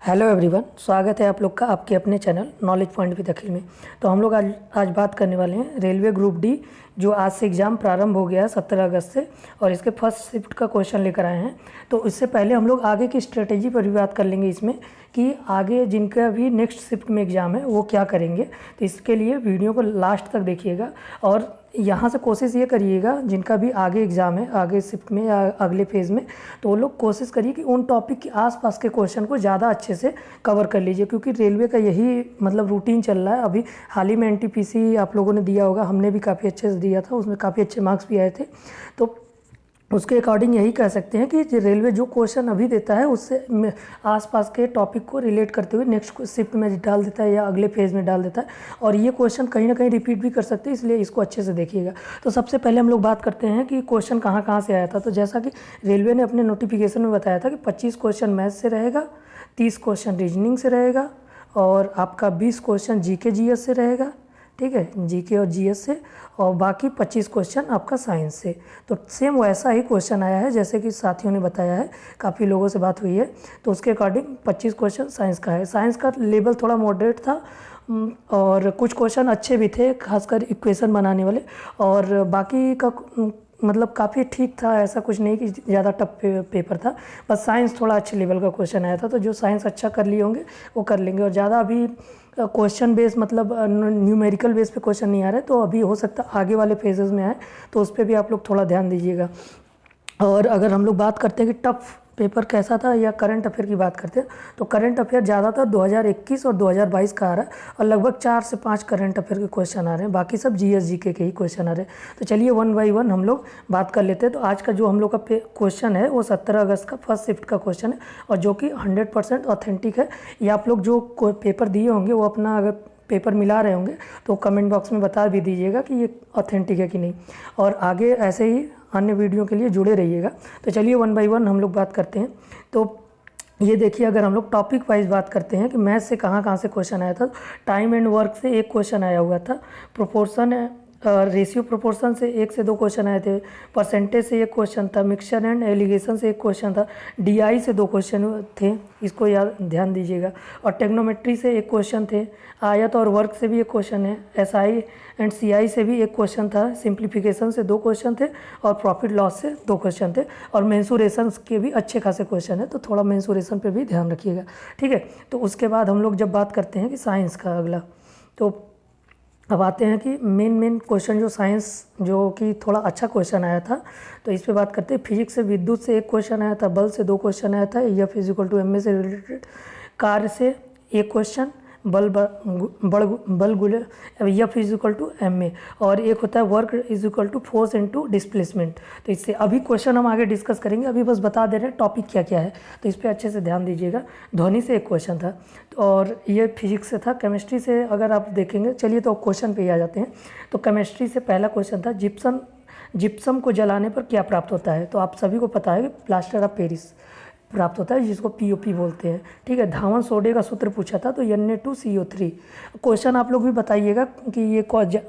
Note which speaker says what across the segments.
Speaker 1: Hello everyone, स्वागत है आप लोग का आपके अपने चैनल नॉलेज पॉइंट विद अखिल में। तो हम लोग आज बात करने वाले हैं रेलवे ग्रुप डी, जो आज से एग्ज़ाम प्रारंभ हो गया है 17 अगस्त से, और इसके फर्स्ट शिफ्ट का क्वेश्चन लेकर आए हैं। तो इससे पहले हम लोग आगे की स्ट्रेटेजी पर भी बात कर लेंगे इसमें, कि आगे जिनका भी नेक्स्ट शिफ्ट में एग्ज़ाम है वो क्या करेंगे। तो इसके लिए वीडियो को लास्ट तक देखिएगा और यहाँ से कोशिश ये करिएगा जिनका भी आगे एग्ज़ाम है, आगे शिफ्ट में या अगले फेज़ में, तो वो लोग कोशिश करिए कि उन टॉपिक के आसपास के क्वेश्चन को ज़्यादा अच्छे से कवर कर लीजिए, क्योंकि रेलवे का यही मतलब रूटीन चल रहा है। अभी हाल ही में एनटीपीसी आप लोगों ने दिया होगा, हमने भी काफ़ी अच्छे से दिया था, उसमें काफ़ी अच्छे मार्क्स भी आए थे। तो उसके अकॉर्डिंग यही कह सकते हैं कि रेलवे जो क्वेश्चन अभी देता है उससे आसपास के टॉपिक को रिलेट करते हुए नेक्स्ट शिफ्ट में डाल देता है या अगले फेज़ में डाल देता है, और ये क्वेश्चन कहीं ना कहीं रिपीट भी कर सकते हैं, इसलिए इसको अच्छे से देखिएगा। तो सबसे पहले हम लोग बात करते हैं कि क्वेश्चन कहाँ कहाँ से आया था। तो जैसा कि रेलवे ने अपने नोटिफिकेशन में बताया था कि 25 क्वेश्चन मैथ से रहेगा, 30 क्वेश्चन रीजनिंग से रहेगा, और आपका 20 क्वेश्चन जीके जीएस से रहेगा, ठीक है, जीके और जीएस से, और बाकी 25 क्वेश्चन आपका साइंस से। तो सेम वैसा ही क्वेश्चन आया है जैसे कि साथियों ने बताया है, काफ़ी लोगों से बात हुई है। तो उसके अकॉर्डिंग 25 क्वेश्चन साइंस का है। साइंस का लेवल थोड़ा मॉडरेट था और कुछ क्वेश्चन अच्छे भी थे, खासकर इक्वेशन बनाने वाले, और बाकी का मतलब काफ़ी ठीक था, ऐसा कुछ नहीं कि ज़्यादा टफ पेपर था। बस साइंस थोड़ा अच्छे लेवल का क्वेश्चन आया था। तो जो साइंस अच्छा कर लिए होंगे वो कर लेंगे, और ज़्यादा अभी क्वेश्चन बेस मतलब न्यूमेरिकल बेस पे क्वेश्चन नहीं आ रहा है, तो अभी हो सकता है आगे वाले फेजेस में आए, तो उस पर भी आप लोग थोड़ा ध्यान दीजिएगा। और अगर हम लोग बात करते हैं कि टफ पेपर कैसा था या करंट अफेयर की बात करते हैं, तो करंट अफेयर ज़्यादातर 2021 और 2022 का आ रहा है, और लगभग 4 से 5 करंट अफेयर के क्वेश्चन आ रहे हैं, बाकी सब जीएस जीके के ही क्वेश्चन आ रहे हैं। तो चलिए 1 बाई 1 हम लोग बात कर लेते हैं। तो आज का जो हम लोग का क्वेश्चन है वो 17 अगस्त का फर्स्ट शिफ्ट का क्वेश्चन है, और जो कि 100% ऑथेंटिक है। ये आप लोग जो पेपर दिए होंगे वो अपना अगर पेपर मिला रहे होंगे तो कमेंट बॉक्स में बता भी दीजिएगा कि ये ऑथेंटिक है कि नहीं, और आगे ऐसे ही अन्य वीडियो के लिए जुड़े रहिएगा। तो चलिए 1 बाई 1 हम लोग बात करते हैं। तो ये देखिए, अगर हम लोग टॉपिक वाइज बात करते हैं कि मैथ से कहाँ कहाँ से क्वेश्चन आया था, टाइम एंड वर्क से एक क्वेश्चन आया हुआ था, प्रोपोर्शन रेशियो प्रोपोर्शन से 1 से 2 क्वेश्चन आए थे, परसेंटेज से एक क्वेश्चन था, मिक्सचर एंड एलिगेशन से एक क्वेश्चन था, डीआई से 2 क्वेश्चन थे, इसको याद ध्यान दीजिएगा, और टेक्नोमेट्री से एक क्वेश्चन थे, आयत और वर्क से भी एक क्वेश्चन है, एसआई एंड सीआई से भी एक क्वेश्चन था, सिंप्लीफिकेशन से 2 क्वेश्चन थे, और प्रॉफिट लॉस से 2 क्वेश्चन थे, और मेंसुरेशन के भी अच्छे खासे क्वेश्चन है, तो थोड़ा मेंसुरेशन पे भी ध्यान रखिएगा, ठीक है। तो उसके बाद हम लोग जब बात करते हैं कि साइंस का अगला, तो अब आते हैं कि मेन क्वेश्चन जो साइंस जो कि थोड़ा अच्छा क्वेश्चन आया था, तो इस पे बात करते हैं। फिजिक्स से विद्युत से एक क्वेश्चन आया था, बल से 2 क्वेश्चन आया था, F equal to M A से रिलेटेड, कार्य से एक क्वेश्चन, बल गुले F equal to M A, और एक होता है work equal to force into displacement. तो इससे अभी क्वेश्चन हम आगे डिस्कस करेंगे, अभी बस बता दे रहे हैं टॉपिक क्या क्या है, तो इस पर अच्छे से ध्यान दीजिएगा। ध्वनि से एक क्वेश्चन था, और ये फिजिक्स से था। केमिस्ट्री से अगर आप देखेंगे, चलिए तो क्वेश्चन पे ही आ जाते हैं। तो केमिस्ट्री से पहला क्वेश्चन था, जिप्सम को जलाने पर क्या प्राप्त होता है। तो आप सभी को पता है कि प्लास्टर ऑफ पेरिस प्राप्त होता है, जिसको पीओपी बोलते हैं, ठीक है। धावन सोडे का सूत्र पूछा था, तो Na2CO3। क्वेश्चन आप लोग भी बताइएगा कि ये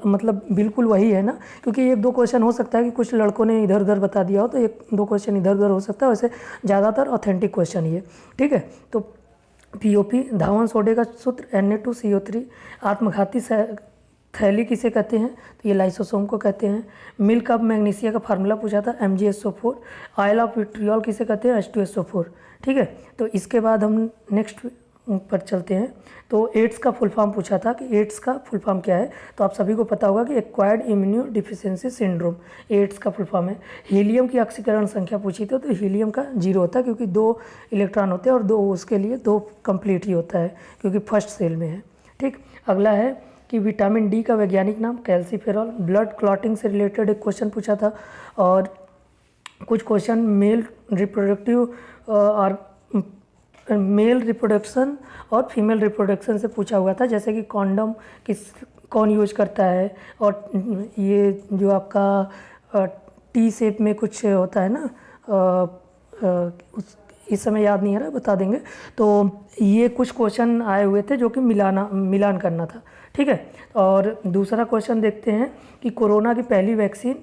Speaker 1: मतलब बिल्कुल वही है ना, क्योंकि 1-2 क्वेश्चन हो सकता है कि कुछ लड़कों ने इधर उधर बता दिया हो, तो 1-2 क्वेश्चन इधर उधर हो सकता है, वैसे ज़्यादातर ऑथेंटिक क्वेश्चन ये, ठीक है। तो पीओपी, धावन सोडे का सूत्र Na2CO3, आत्मघाती थैली किसे कहते हैं, तो ये लाइसोसोम को कहते हैं। मिल्क ऑफ मैग्नीशिया का फार्मूला पूछा था, MgSO4। ऑयल ऑफ विट्रियोल किसे कहते हैं, H2SO4, ठीक है। तो इसके बाद हम नेक्स्ट पर चलते हैं। तो एड्स का फुल फॉर्म पूछा था कि एड्स का फुल फॉर्म क्या है, तो आप सभी को पता होगा कि acquired immuno deficiency syndrome AIDS का फुल फॉर्म है। हीलियम की ऑक्सीकरण संख्या पूछी थी, तो हीलियम का 0 होता है, क्योंकि 2 इलेक्ट्रॉन होते हैं, और 2 उसके लिए 2 कंप्लीट ही होता है, क्योंकि फर्स्ट सेल में है, ठीक। अगला है कि विटामिन डी का वैज्ञानिक नाम कैल्सीफेरॉल। ब्लड क्लॉटिंग से रिलेटेड एक क्वेश्चन पूछा था, और कुछ क्वेश्चन मेल रिप्रोडक्शन और फीमेल रिप्रोडक्शन से पूछा हुआ था, जैसे कि कॉन्डम कौन यूज करता है, और ये जो आपका टी शेप में कुछ होता है ना, इस समय याद नहीं आ रहा, बता देंगे। तो ये कुछ क्वेश्चन आए हुए थे जो कि मिलान करना था, ठीक है। और दूसरा क्वेश्चन देखते हैं कि कोरोना की पहली वैक्सीन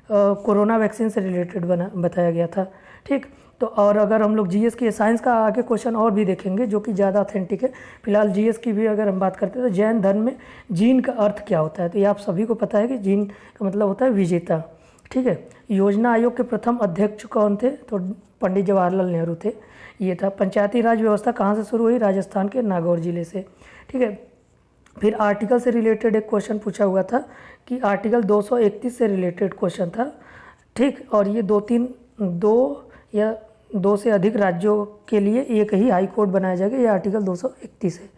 Speaker 1: कोरोना वैक्सीन से रिलेटेड बताया गया था, ठीक। तो और अगर हम लोग जीएस की साइंस का आगे क्वेश्चन और भी देखेंगे जो कि ज़्यादा ऑथेंटिक है। फिलहाल जीएस की भी अगर हम बात करते हैं तो जैन धर्म में जीन का अर्थ क्या होता है, तो ये आप सभी को पता है कि जीन का मतलब होता है विजेता, ठीक है। योजना आयोग के प्रथम अध्यक्ष कौन थे, तो पंडित जवाहरलाल नेहरू थे, ये था। पंचायती राज व्यवस्था कहाँ से शुरू हुई, राजस्थान के नागौर जिले से, ठीक है। फिर आर्टिकल से रिलेटेड एक क्वेश्चन पूछा हुआ था कि आर्टिकल 231 से रिलेटेड क्वेश्चन था, ठीक। और ये दो या दो से अधिक राज्यों के लिए एक ही हाई कोर्ट बनाया जाएगा, ये आर्टिकल 231 है,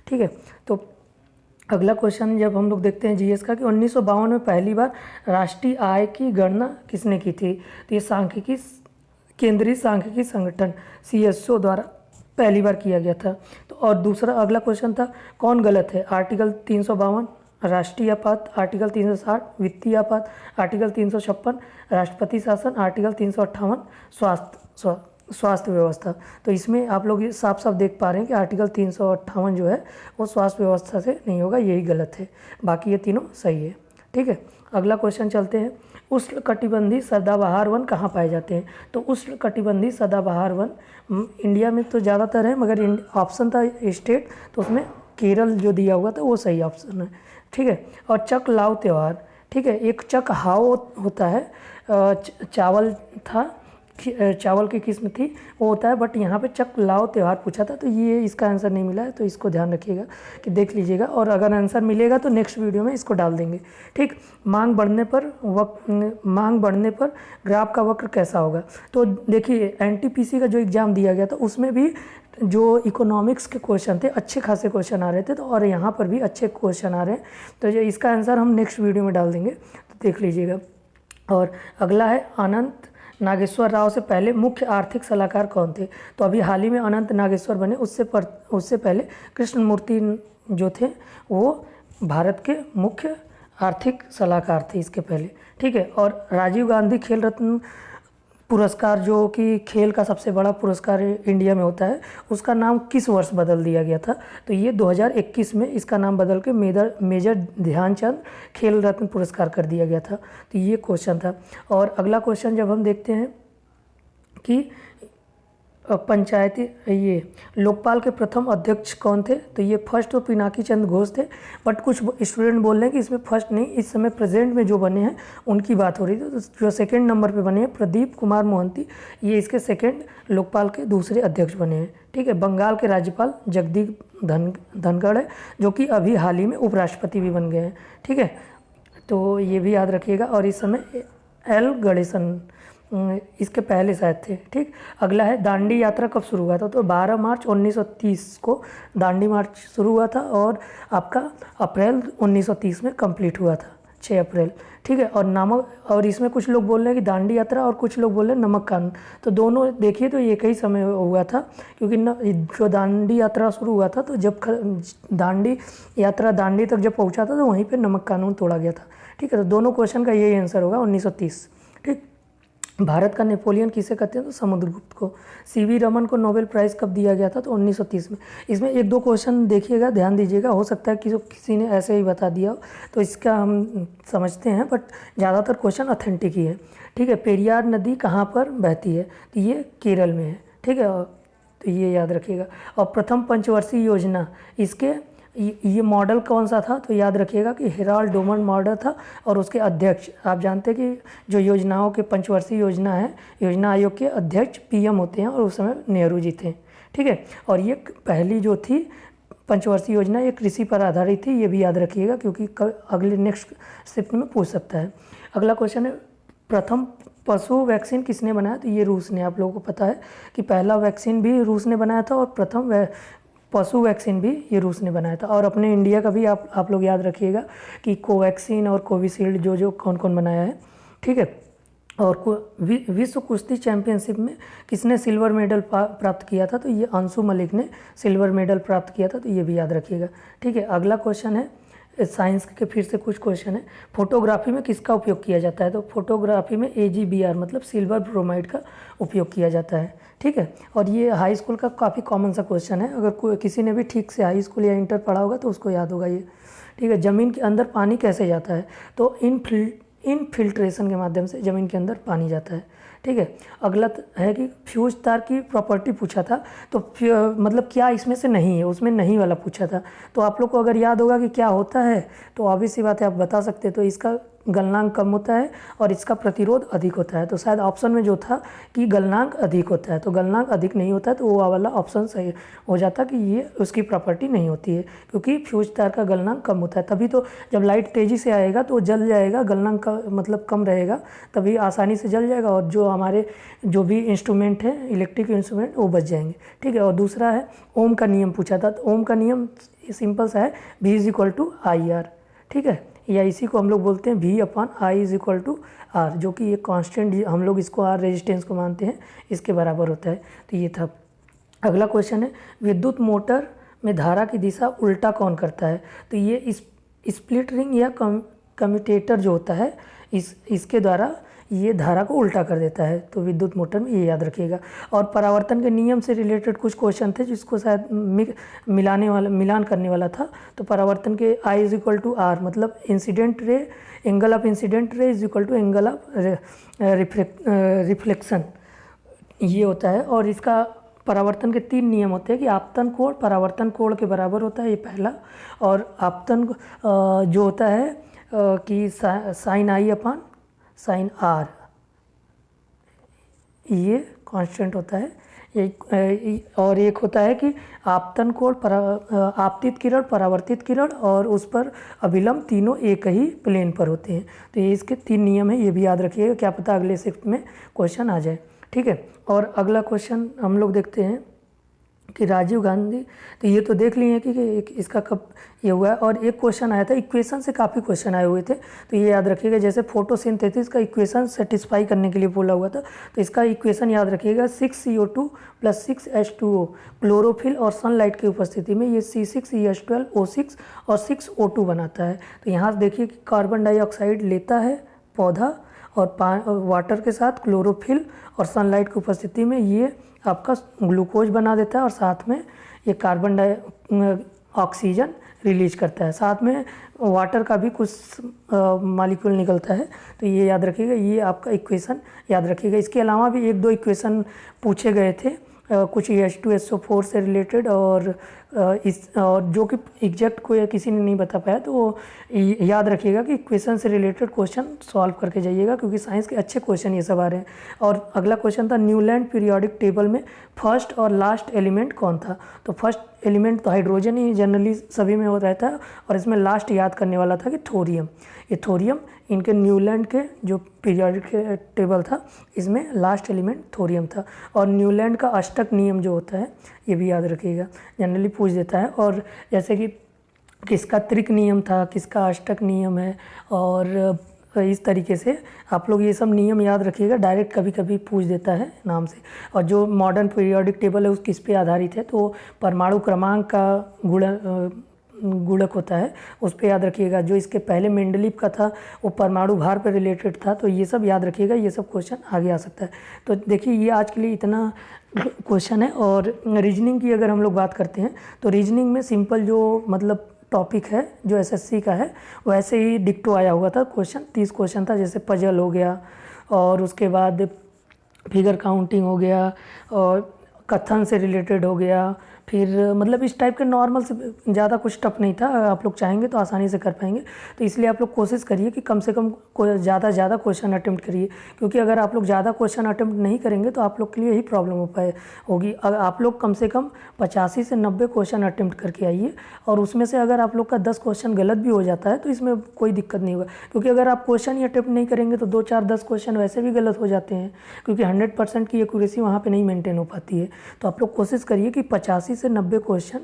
Speaker 1: ठीक है। तो अगला क्वेश्चन जब हम लोग देखते हैं जीएस का कि 1952 में पहली बार राष्ट्रीय आय की गणना किसने की थी, तो ये केंद्रीय सांख्यिकी संगठन सीएसओ द्वारा पहली बार किया गया था। तो और दूसरा अगला क्वेश्चन था कौन गलत है, आर्टिकल 352 राष्ट्रीय आपात, आर्टिकल 360 वित्तीय आपात, आर्टिकल 356 राष्ट्रपति शासन, आर्टिकल 358 स्वास्थ्य व्यवस्था। तो इसमें आप लोग ये साफ साफ देख पा रहे हैं कि आर्टिकल 358 जो है वो स्वास्थ्य व्यवस्था से नहीं होगा, यही गलत है, बाकी ये तीनों सही है, ठीक है। अगला क्वेश्चन चलते हैं, उष्णकटिबंधीय सदाबहार वन कहाँ पाए जाते हैं, तो उष्णकटिबंधीय सदाबहार वन इंडिया में तो ज़्यादातर है, मगर ऑप्शन था स्टेट तो उसमें केरल जो दिया हुआ था वो सही ऑप्शन है, ठीक है। और चक लाव त्यौहार, ठीक है, एक चक हाव होता है, चावल था, चावल की किस्म थी वो होता है, बट यहाँ पे चक लाव त्यौहार पूछा था, तो ये इसका आंसर नहीं मिला है, तो इसको ध्यान रखिएगा कि देख लीजिएगा, और अगर आंसर मिलेगा तो नेक्स्ट वीडियो में इसको डाल देंगे, ठीक। मांग बढ़ने पर ग्राफ का वक्र कैसा होगा, तो देखिए एनटीपीसी का जो एग्ज़ाम दिया गया था उसमें भी जो इकोनॉमिक्स के क्वेश्चन थे अच्छे खासे क्वेश्चन आ रहे थे, तो और यहाँ पर भी अच्छे क्वेश्चन आ रहे हैं, तो जो इसका आंसर हम नेक्स्ट वीडियो में डाल देंगे, तो देख लीजिएगा। और अगला है अनंत नागेश्वर राव से पहले मुख्य आर्थिक सलाहकार कौन थे, तो अभी हाल ही में अनंत नागेश्वर बने, उससे पहले कृष्णमूर्ति जो थे वो भारत के मुख्य आर्थिक सलाहकार थे इसके पहले, ठीक है। और राजीव गांधी खेल रत्न पुरस्कार जो कि खेल का सबसे बड़ा पुरस्कार इंडिया में होता है, उसका नाम किस वर्ष बदल दिया गया था, तो ये 2021 में इसका नाम बदल के मेजर ध्यानचंद खेल रत्न पुरस्कार कर दिया गया था, तो ये क्वेश्चन था। और अगला क्वेश्चन जब हम देखते हैं कि पंचायती ये लोकपाल के प्रथम अध्यक्ष कौन थे, तो ये फर्स्ट तो पिनाकी चंद्र घोष थे, बट कुछ स्टूडेंट बोल रहे हैं कि इसमें फर्स्ट नहीं, इस समय प्रेजेंट में जो बने हैं उनकी बात हो रही थी, तो जो सेकंड नंबर पे बने हैं प्रदीप कुमार मोहंती, ये इसके सेकंड लोकपाल के दूसरे अध्यक्ष बने हैं, ठीक है। बंगाल के राज्यपाल जगदीप धनखड़ है जो कि अभी हाल ही में उपराष्ट्रपति भी बन गए हैं, ठीक है, तो ये भी याद रखिएगा। और इस समय एल गणेशन इसके पहले शायद थे, ठीक। अगला है दांडी यात्रा कब शुरू हुआ था, तो 12 मार्च 1930 को दांडी मार्च शुरू हुआ था और आपका अप्रैल 1930 में कंप्लीट हुआ था, 6 अप्रैल, ठीक है। और इसमें कुछ लोग बोल रहे हैं कि दांडी यात्रा और कुछ लोग बोल रहे हैं नमक कानून, तो दोनों देखिए तो एक ही समय हुआ था, क्योंकि जो दांडी यात्रा शुरू हुआ था तो जब दांडी यात्रा दांडी तक जब पहुँचा था तो वहीं पर नमक कानून तोड़ा गया था, ठीक है। तो दोनों क्वेश्चन का यही आंसर होगा 1930, ठीक। भारत का नेपोलियन किसे कहते हैं, तो समुद्रगुप्त को। सीवी रमन को नोबेल प्राइज़ कब दिया गया था, तो 1930 में। इसमें एक दो क्वेश्चन देखिएगा, ध्यान दीजिएगा, हो सकता है कि किसी ने ऐसे ही बता दिया हो, तो इसका हम समझते हैं, बट ज़्यादातर क्वेश्चन ऑथेंटिक ही है, ठीक है। पेरियार नदी कहाँ पर बहती है, तो ये केरल में है, ठीक है, तो ये याद रखिएगा। और प्रथम पंचवर्षीय योजना इसके ये मॉडल कौन सा था, तो याद रखिएगा कि हेराल्ड डोमन मॉडल था, और उसके अध्यक्ष आप जानते हैं कि जो योजनाओं के पंचवर्षीय योजना है, योजना आयोग के अध्यक्ष पीएम होते हैं, और उस समय नेहरू जी थे, ठीक है। और ये पहली जो थी पंचवर्षीय योजना ये कृषि पर आधारित थी, ये भी याद रखिएगा क्योंकि अगले नेक्स्ट शिफ्ट में पूछ सकता है। अगला क्वेश्चन है प्रथम पशु वैक्सीन किसने बनाया, तो ये रूस ने। आप लोगों को पता है कि पहला वैक्सीन भी रूस ने बनाया था और प्रथम पशु वैक्सीन भी ये रूस ने बनाया था। और अपने इंडिया का भी आप लोग याद रखिएगा कि कोवैक्सीन और कोविशील्ड जो कौन कौन बनाया है, ठीक है। और विश्व कुश्ती चैंपियनशिप में किसने सिल्वर मेडल प्राप्त किया था, तो ये अंशु मलिक ने सिल्वर मेडल प्राप्त किया था, तो ये भी याद रखिएगा, ठीक है। अगला क्वेश्चन है साइंस के, फिर से कुछ क्वेश्चन है, फोटोग्राफी में किसका उपयोग किया जाता है, तो फोटोग्राफी में AgBr मतलब सिल्वर ब्रोमाइड का उपयोग किया जाता है, ठीक है। और ये हाई स्कूल का काफ़ी कॉमन सा क्वेश्चन है, अगर किसी ने भी ठीक से हाई स्कूल या इंटर पढ़ा होगा तो उसको याद होगा ये, ठीक है। ज़मीन के अंदर पानी कैसे जाता है, तो इनफिल्ट्रेशन के माध्यम से ज़मीन के अंदर पानी जाता है, ठीक है। अगला है कि फ्यूज तार की प्रॉपर्टी पूछा था, तो मतलब क्या इसमें से नहीं है, उसमें नहीं वाला पूछा था। तो आप लोग को अगर याद होगा कि क्या होता है तो ऑब्वियस सी बात है आप बता सकते हैं। तो इसका गलनांक कम होता है और इसका प्रतिरोध अधिक होता है। तो शायद ऑप्शन में जो था कि गलनांक अधिक होता है, तो गलनांक अधिक नहीं होता है, तो वो वाला ऑप्शन सही हो जाता कि ये उसकी प्रॉपर्टी नहीं होती है, क्योंकि फ्यूज तार का गलनांक कम होता है। तभी तो जब लाइट तेज़ी से आएगा तो जल जाएगा, गलनांक का मतलब कम रहेगा, तभी आसानी से जल जाएगा और जो हमारे जो भी इंस्ट्रूमेंट हैं इलेक्ट्रिक इंस्ट्रूमेंट वो बच जाएंगे, ठीक है। और दूसरा है ओम का नियम पूछा था। तो ओम का नियम सिंपल सा है, V = IR, ठीक है, या इसी को हम लोग बोलते हैं V/I = R, जो कि ये कांस्टेंट हम लोग इसको R रेजिस्टेंस को मानते हैं, इसके बराबर होता है। तो ये था। अगला क्वेश्चन है, विद्युत मोटर में धारा की दिशा उल्टा कौन करता है। तो ये स्प्लिट रिंग या कम्यूटेटर जो होता है इसके द्वारा ये धारा को उल्टा कर देता है। तो विद्युत मोटर में ये याद रखिएगा। और परावर्तन के नियम से रिलेटेड कुछ क्वेश्चन थे जिसको शायद मिलान करने वाला था। तो परावर्तन के I = R, मतलब incident ray, angle of incident ray = angle of reflection, ये होता है। और इसका परावर्तन के 3 नियम होते हैं कि आपतन कोण परावर्तन कोण के बराबर होता है, ये पहला। और आपतन जो होता है कि sin I/R, ये कांस्टेंट होता है। और एक होता है कि आपतन कोण, आपतित किरण, परावर्तित किरण और उस पर अभिलंब, तीनों एक ही प्लेन पर होते हैं। तो ये इसके 3 नियम हैं, ये भी याद रखिएगा, क्या पता अगले शिफ्ट में क्वेश्चन आ जाए, ठीक है। और अगला क्वेश्चन हम लोग देखते हैं कि राजीव गांधी, तो ये तो देख लिए कि इसका कब ये हुआ है। और एक क्वेश्चन आया था, इक्वेशन से काफ़ी क्वेश्चन आए हुए थे, तो ये याद रखिएगा। जैसे फोटोसिंथेसिस का इक्वेशन सेटिस्फाई करने के लिए बोला हुआ था, तो इसका इक्वेशन याद रखिएगा, 6CO2 + 6H2O, क्लोरोफिल और सनलाइट की उपस्थिति में ये C6H12O6 और 6O2 बनाता है। तो यहाँ देखिए कि कार्बन डाइऑक्साइड लेता है पौधा और वाटर के साथ क्लोरोफिल और सनलाइट की उपस्थिति में ये आपका ग्लूकोज बना देता है और साथ में ये कार्बन ऑक्सीजन रिलीज करता है, साथ में वाटर का भी कुछ मॉलिक्यूल निकलता है। तो ये याद रखिएगा, ये आपका इक्वेशन याद रखिएगा। इसके अलावा भी 1-2 इक्वेशन पूछे गए थे, कुछ H2SO4 से रिलेटेड, और जो कि एग्जैक्ट कोई किसी ने नहीं बता पाया, तो वो याद रखिएगा कि इक्वेशन से रिलेटेड क्वेश्चन सॉल्व करके जाइएगा, क्योंकि साइंस के अच्छे क्वेश्चन ये सब आ रहे हैं। और अगला क्वेश्चन था, न्यूलैंड पीरियोडिक टेबल में फर्स्ट और लास्ट एलिमेंट कौन था। तो फर्स्ट एलिमेंट तो हाइड्रोजन ही जनरली सभी में हो रहता है, और इसमें लास्ट याद करने वाला था कि थोरियम। ये थोरियम इनके न्यूलैंड के जो पीरियोडिक टेबल था, इसमें लास्ट एलिमेंट थोरियम था। और न्यूलैंड का अष्टक नियम जो होता है ये भी याद रखिएगा, जनरली पूछ देता है। और जैसे कि किसका त्रिक नियम था, किसका अष्टक नियम है, और इस तरीके से आप लोग ये सब नियम याद रखिएगा, डायरेक्ट कभी कभी पूछ देता है नाम से। और जो मॉडर्न पीरियोडिक टेबल है उस किस पे आधारित है, तो परमाणु क्रमांक का गुणक होता है, उस पर याद रखिएगा। जो इसके पहले मेंडलीव का था वो परमाणु भार पर रिलेटेड था, तो ये सब याद रखिएगा, ये सब क्वेश्चन आगे आ सकता है। तो देखिए ये आज के लिए इतना क्वेश्चन है। और रीजनिंग की अगर हम लोग बात करते हैं, तो रीजनिंग में सिंपल जो मतलब टॉपिक है जो एसएससी का है वैसे ही डिक्टो आया हुआ था क्वेश्चन। 30 क्वेश्चन था, जैसे पजल हो गया, और उसके बाद फिगर काउंटिंग हो गया, और कथन से रिलेटेड हो गया, फिर मतलब इस टाइप के नॉर्मल से ज़्यादा कुछ टफ नहीं था। आप लोग चाहेंगे तो आसानी से कर पाएंगे। तो इसलिए आप लोग कोशिश करिए कि कम से कम ज़्यादा क्वेश्चन अटेम्प्ट करिए, क्योंकि अगर आप लोग ज़्यादा क्वेश्चन अटेम्प्ट नहीं करेंगे तो आप लोग के लिए ही प्रॉब्लम होगी। अगर आप लोग कम से कम 85 से 90 क्वेश्चन अटेम्प्ट करके आइए, और उसमें से अगर आप लोग का 10 क्वेश्चन गलत भी हो जाता है तो इसमें कोई दिक्कत नहीं होगा, क्योंकि अगर आप क्वेश्चन ही अटेम्प्ट नहीं करेंगे तो 2, 4, 10 क्वेश्चन वैसे भी गलत हो जाते हैं, क्योंकि 100% की एक्यूरेसी वहाँ पर नहीं मेंटेन हो पाती है। तो आप लोग कोशिश करिए कि 85 से 90 क्वेश्चन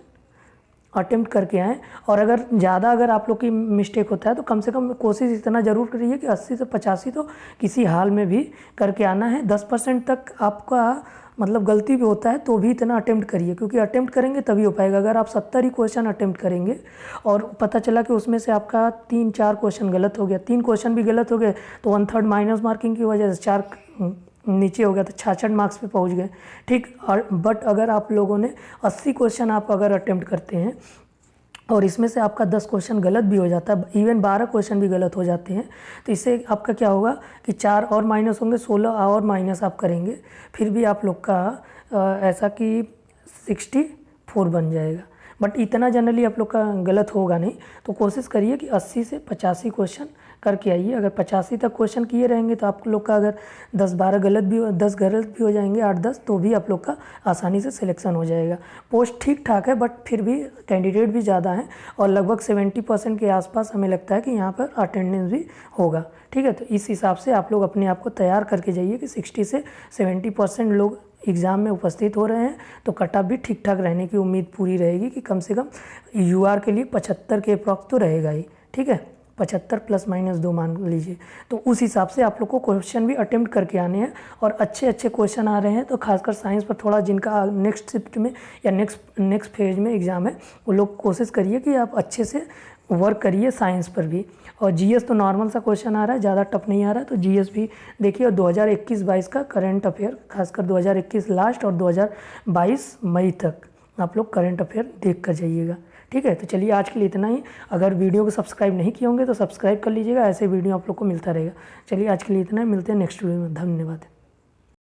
Speaker 1: अटेम्प्ट करके आएँ। और अगर आप लोग की मिस्टेक होता है तो कम से कम कोशिश इतना ज़रूर करिए कि 80 से 85 तो किसी हाल में भी करके आना है। 10% तक आपका मतलब गलती भी होता है तो भी इतना अटेम्प्ट करिए, क्योंकि अटेम्प्ट करेंगे तभी हो पाएगा। अगर आप 70 ही क्वेश्चन अटेम्प्ट करेंगे और पता चला कि उसमें से आपका 3-4 क्वेश्चन गलत हो गया, 3 क्वेश्चन भी गलत हो गए, तो 1/3 माइनस मार्किंग की वजह से 4 नीचे हो गया, तो 66 मार्क्स पे पहुंच गए, ठीक। और बट अगर आप लोगों ने 80 क्वेश्चन आप अगर अटेम्प्ट करते हैं और इसमें से आपका 10 क्वेश्चन गलत भी हो जाता है, इवन 12 क्वेश्चन भी गलत हो जाते हैं। तो इससे आपका क्या होगा कि 4 और माइनस होंगे, 16 और माइनस आप करेंगे, फिर भी आप लोग का ऐसा कि 64 बन जाएगा। बट इतना जनरली आप लोग का गलत होगा नहीं, तो कोशिश करिए कि 80 से 85 क्वेश्चन करके आइए। अगर 85 तक क्वेश्चन किए रहेंगे तो आप लोग का अगर 10-12 गलत भी 10 गलत भी हो जाएंगे, 8-10, तो भी आप लोग का आसानी से सिलेक्शन हो जाएगा। पोस्ट ठीक ठाक है, बट फिर भी कैंडिडेट भी ज़्यादा हैं और लगभग 70% के आसपास हमें लगता है कि यहाँ पर अटेंडेंस भी होगा। ठीक है, तो इस हिसाब से आप लोग अपने आप को तैयार करके जाइए कि 60 से 70% लोग एग्ज़ाम में उपस्थित हो रहे हैं, तो कट ऑफ भी ठीक ठाक रहने की उम्मीद पूरी रहेगी कि कम से कम यूआर के लिए 75 के अप्रॉक्स तो रहेगा ही। ठीक है, 75 ±2 मान लीजिए। तो उस हिसाब से आप लोग को क्वेश्चन भी अटेम्प्ट करके आने हैं, और अच्छे अच्छे क्वेश्चन आ रहे हैं। तो खासकर साइंस पर थोड़ा जिनका नेक्स्ट शिफ्ट में या नेक्स्ट फेज में एग्ज़ाम है, वो लोग कोशिश करिए कि आप अच्छे से वर्क करिए साइंस पर भी। और जीएस तो नॉर्मल सा क्वेश्चन आ रहा है, ज़्यादा टफ नहीं आ रहा है, तो जीएस भी देखिए। और 2021-22 का करंट अफेयर, खासकर 2021 लास्ट और 2022 मई तक आप लोग करंट अफेयर देख कर जाइएगा। ठीक है, तो चलिए आज के लिए इतना ही। अगर वीडियो को सब्सक्राइब नहीं किए होंगे तो सब्सक्राइब कर लीजिएगा, ऐसे वीडियो आप लोग को मिलता रहेगा। चलिए आज के लिए इतना ही, मिलते हैं नेक्स्ट वीडियो में। धन्यवाद।